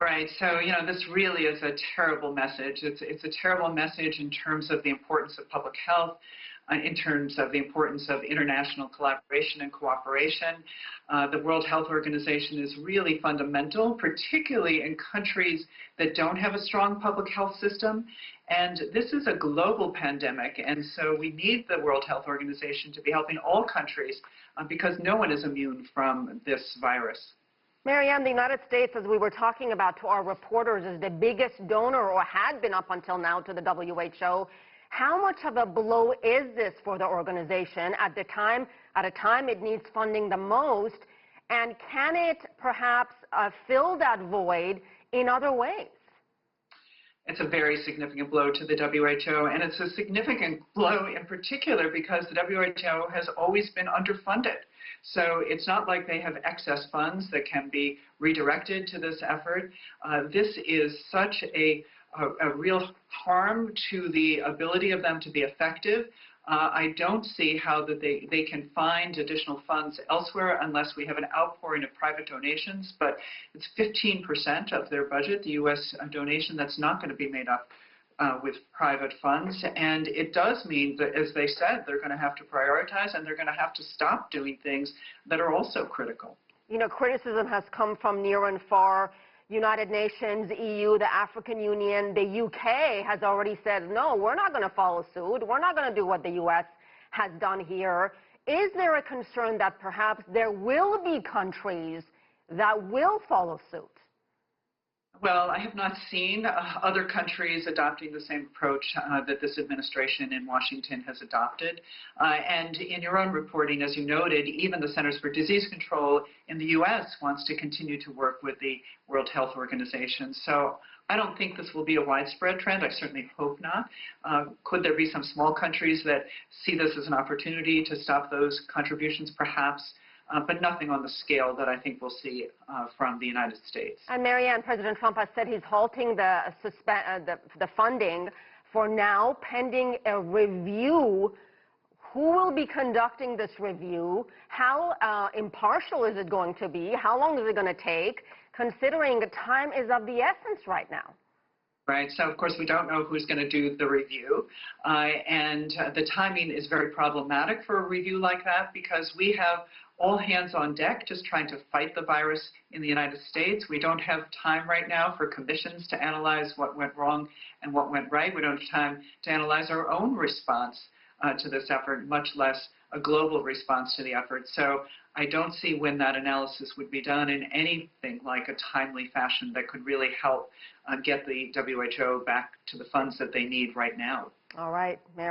Right. So, this really is a terrible message. It's a terrible message in terms of the importance of public health, in terms of the importance of international collaboration and cooperation. The World Health Organization is really fundamental, particularly in countries that don't have a strong public health system. And this is a global pandemic, and so we need the World Health Organization to be helping all countries because no one is immune from this virus. Marianne, the United States, as we were talking about to our reporters, is the biggest donor, or had been up until now, to the WHO. How much of a blow is this for the organization at a time it needs funding the most? And can it perhaps fill that void in other ways? It's a very significant blow to the WHO, and it's a significant blow in particular because the WHO has always been underfunded. So it's not like they have excess funds that can be redirected to this effort. This is such a real harm to the ability of them to be effective. I don't see how that they can find additional funds elsewhere unless we have an outpouring of private donations, but it's 15% of their budget, the U.S. donation, that's not going to be made up with private funds. And it does mean that, as they said, they're going to have to prioritize and they're going to have to stop doing things that are also critical. Criticism has come from near and far. United Nations, EU, the African Union, the UK has already said, no, we're not going to follow suit. We're not going to do what the US has done here. Is there a concern that perhaps there will be countries that will follow suit? Well, I have not seen other countries adopting the same approach that this administration in Washington has adopted. And in your own reporting, as you noted, even the Centers for Disease Control in the U.S. wants to continue to work with the World Health Organization. So I don't think this will be a widespread trend. I certainly hope not. Could there be some small countries that see this as an opportunity to stop those contributions? Perhaps. But nothing on the scale that I think we'll see from the United States. And Marianne, President Trump has said he's halting the funding for now, pending a review. Who will be conducting this review? How impartial is it going to be? How long is it going to take, considering the time is of the essence right now? Right. So, of course, we don't know who's going to do the review. And the timing is very problematic for a review like that because we have all hands on deck just trying to fight the virus in the United States. We don't have time right now for commissions to analyze what went wrong and what went right. We don't have time to analyze our own response to this effort, much less a global response to the effort. So I don't see when that analysis would be done in anything like a timely fashion that could really help get the WHO back to the funds that they need right now. All right, Mayor.